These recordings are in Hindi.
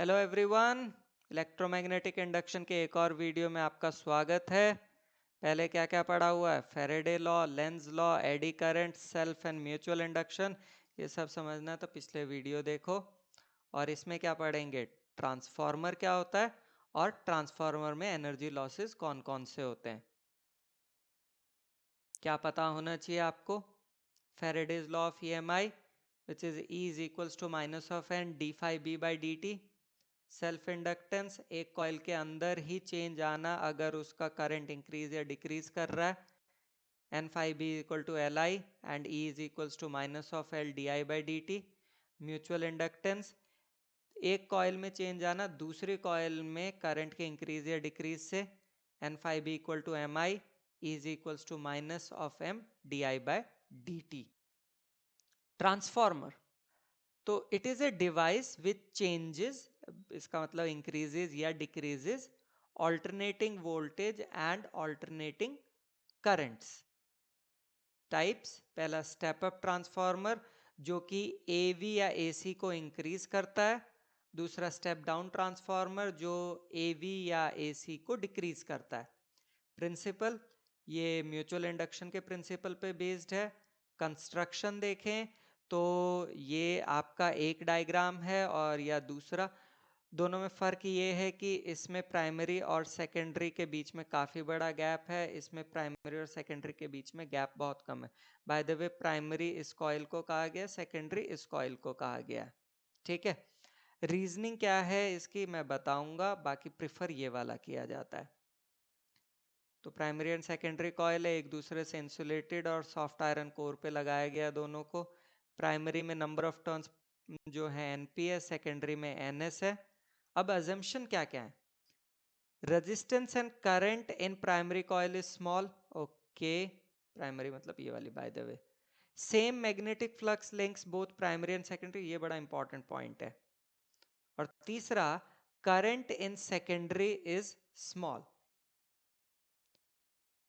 हेलो एवरीवन, इलेक्ट्रोमैग्नेटिक इंडक्शन के एक और वीडियो में आपका स्वागत है। पहले क्या क्या पढ़ा हुआ है? Faraday law, Lenz law, eddy current, self and mutual induction, ये सब समझना है तो पिछले वीडियो देखो। और इसमें क्या पढ़ेंगे? ट्रांसफार्मर क्या होता है और ट्रांसफार्मर में एनर्जी लॉसेस कौन कौन से होते हैं, क्या पता होना चाहिए आपको। Faraday's law of EMI, which is E is equals to minus of n d phi b by dt। Self inductance, एक कॉइल के अंदर ही चेंज आना अगर उसका करंट इंक्रीज या डिक्रीज कर रहा है। N phi B equal to L I and E is equals to minus of L D I by D T. Mutual inductance, एक कॉइल में चेंज आना दूसरी कॉइल में करंट के इंक्रीज या डिक्रीज से। N phi B equal to M I, E is equals to minus of M D I by D T. Transformer, तो it is a device which changes, इसका मतलब इंक्रीजेज या decreases alternating voltage and alternating currents. Types, पहला स्टेप अप ट्रांसफार्मर जो कि एवी या एसी को इंक्रीज करता है। दूसरा स्टेप डाउन ट्रांसफार्मर जो एवी या एसी को डिक्रीज करता है। प्रिंसिपल, ये म्यूचुअल इंडक्शन के प्रिंसिपल पे बेस्ड है। कंस्ट्रक्शन देखें तो ये आपका एक डायग्राम है और या दूसरा, दोनों में फ़र्क ये है कि इसमें प्राइमरी और सेकेंडरी के बीच में काफ़ी बड़ा गैप है, इसमें प्राइमरी और सेकेंडरी के बीच में गैप बहुत कम है। बाय द वे, प्राइमरी इस कॉइल को कहा गया, सेकेंडरी इस कॉइल को कहा गया। ठीक है, रीजनिंग क्या है इसकी मैं बताऊंगा, बाकी प्रिफर ये वाला किया जाता है। तो प्राइमरी एंड सेकेंडरी कॉइल है, एक दूसरे से इंसुलेटेड और सॉफ्ट आयरन कोर पे लगाया गया दोनों को। प्राइमरी में नंबर ऑफ टर्न्स जो है एनपी है, सेकेंडरी में एनएस है। अब अजम्पशन क्या क्या है? Resistance and current in primary coil is small, okay, primary मतलब ये वाली by the way. Same magnetic flux links both primary and secondary, ये बड़ा इंपॉर्टेंट पॉइंट है। और तीसरा, current in secondary is small.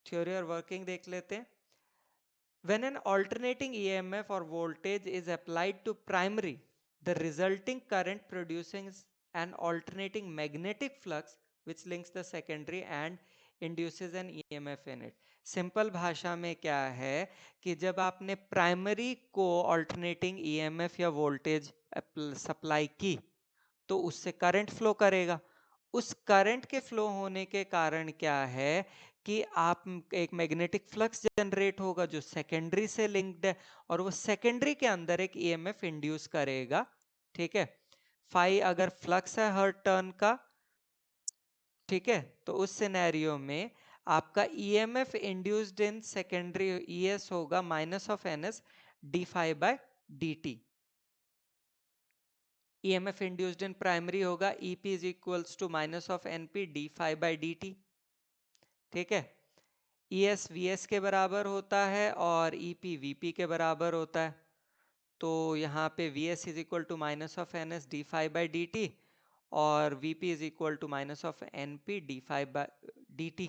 Theory और वर्किंग देख लेते हैं। When an alternating EMF or voltage is applied to primary, the resulting current produces an alternating magnetic flux which links the secondary and induces an EMF in it. Simple भाषा में क्या है कि जब आपने प्राइमरी को ऑल्टरनेटिंग EMF या वोल्टेज सप्लाई की तो उससे करंट फ्लो करेगा। उस करंट के फ्लो होने के कारण क्या है कि आप एक मैग्नेटिक फ्लक्स जनरेट होगा जो सेकेंडरी से लिंक्ड है और वो सेकेंडरी के अंदर एक ईएमएफ इंड्यूस करेगा। ठीक है, फाई अगर फ्लक्स है हर टर्न का, ठीक है, तो उस सिनेरियो में आपका EMF induced in secondary ES होगा minus of NS D phi by D T. EMF induced in primary होगा EP is equals to minus of NP d phi by dt। ठीक है, ES VS के बराबर होता है और EP VP के बराबर होता है। तो यहाँ पे VS is equal to minus of NS d phi by dt और VP is equal to minus of NP d phi by dt।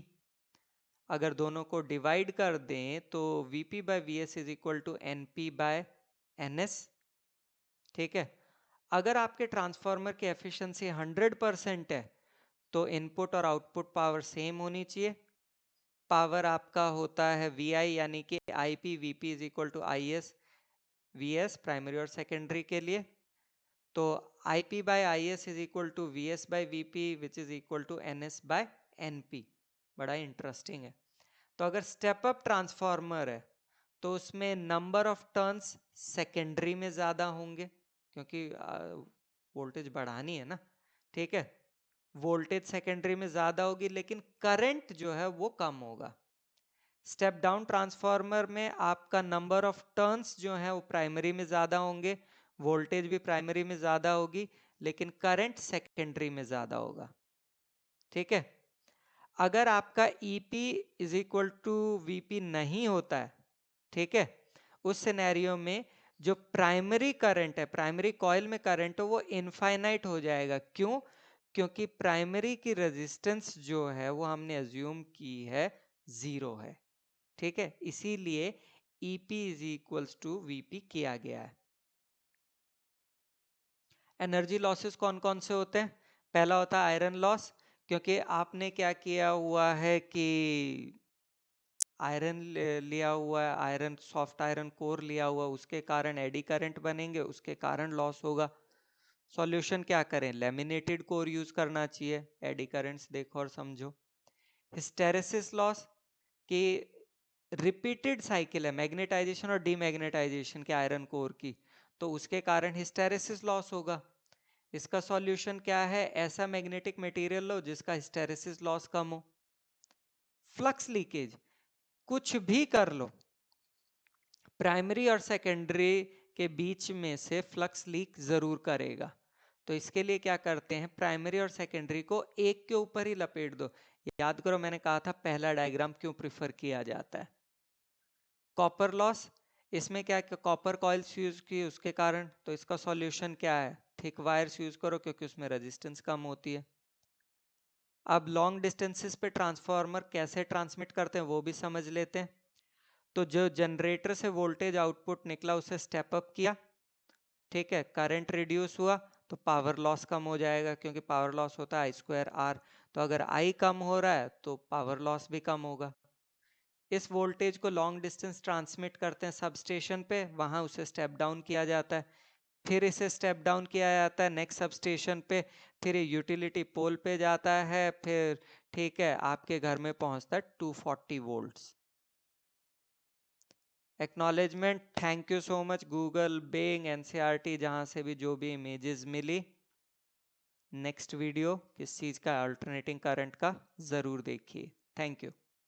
अगर दोनों को डिवाइड कर दें तो VP by VS is equal to NP by NS। ठीक है, अगर आपके ट्रांसफार्मर की एफिशिएंसी 100% है तो इनपुट और आउटपुट पावर सेम होनी चाहिए। पावर आपका होता है VI यानी कि IP VP is equal to IS VS primary और सेकेंडरी के लिए। तो IP by IS is equal to VS by VP which is equal to NS by NP। बड़ा इंटरेस्टिंग है। तो अगर स्टेप अप ट्रांसफार्मर है तो उसमें नंबर ऑफ टर्न्स सेकेंडरी में ज्यादा होंगे क्योंकि वोल्टेज बढ़ानी है ना। ठीक है, वोल्टेज सेकेंडरी में ज्यादा होगी लेकिन करंट जो है वो कम होगा। स्टेप डाउन ट्रांसफार्मर में आपका नंबर ऑफ टर्न्स जो है वो प्राइमरी में ज्यादा होंगे, वोल्टेज भी प्राइमरी में ज्यादा होगी लेकिन करंट सेकेंडरी में ज्यादा होगा। ठीक है, अगर आपका EP is equal to VP नहीं होता है, ठीक है, उस सिनेरियो में जो प्राइमरी करंट है, प्राइमरी कॉइल में करंट हो वो इनफाइनाइट हो जाएगा। क्यों? क्योंकि प्राइमरी की रेजिस्टेंस जो है वो हमने अज्यूम की है 0 है। ठीक है, इसीलिए EP is equals to VP किया गया है। एनर्जी लॉसेस कौन कौन से होते हैं? पहला होता है आयरन लॉस, क्योंकि आपने क्या किया हुआ है कि आयरन लिया हुआ है, आयरन सॉफ्ट आयरन कोर लिया हुआ, उसके कारण एडी करंट बनेंगे, उसके कारण लॉस होगा। सॉल्यूशन क्या करें? लेमिनेटेड कोर यूज करना चाहिए, एडी करंट्स देखो और समझो। हिस्टेरेसिस लॉस कि रिपीटेड साइकिल है मैग्नेटाइजेशन और डीमैग्नेटाइजेशन के आयरन कोर की, तो उसके कारण हिस्टेरेसिस लॉस होगा। इसका सॉल्यूशन क्या है? ऐसा मैग्नेटिक मटेरियल लो जिसका हिस्टेरेसिस लॉस कम हो। फ्लक्स लीकेज कुछ भी कर लो, प्राइमरी और सेकेंडरी के बीच में से फ्लक्स लीक जरूर करेगा। तो इसके लिए क्या करते हैं, प्राइमरी और सेकेंडरी को एक के ऊपर ही लपेट दो। याद करो मैंने कहा था पहला डायग्राम क्यों प्रिफर किया जाता है। कॉपर लॉस, इसमें क्या कॉपर कॉइल्स यूज की उसके कारण, तो इसका सॉल्यूशन क्या है? थिक वायर्स यूज करो क्योंकि उसमें रेजिस्टेंस कम होती है। अब लॉन्ग डिस्टेंसेस पे ट्रांसफार्मर कैसे ट्रांसमिट करते हैं वो भी समझ लेते हैं। तो जो जनरेटर से वोल्टेज आउटपुट निकला उसे स्टेप अप किया, ठीक है, करंट रिड्यूस हुआ, तो पावर लॉस कम हो जाएगा क्योंकि पावर लॉस होता है I2R। तो अगर I कम हो रहा है तो पावर लॉस भी कम होगा। इस वोल्टेज को लॉन्ग डिस्टेंस ट्रांसमिट करते हैं सब स्टेशन पे, वहां उसे स्टेप डाउन किया जाता है, फिर इसे स्टेप डाउन किया जाता है नेक्स्ट सब स्टेशन पे, फिर ये यूटिलिटी पोल पे जाता है, फिर ठीक है आपके घर में पहुंचता है 240 volts. Acknowledgement, thank you so much Google, Bing, NCERT, जहां से भी जो भी इमेजेस मिली। नेक्स्ट वीडियो किस चीज का, अल्टरनेटिंग करंट का, जरूर देखिए। Thank you.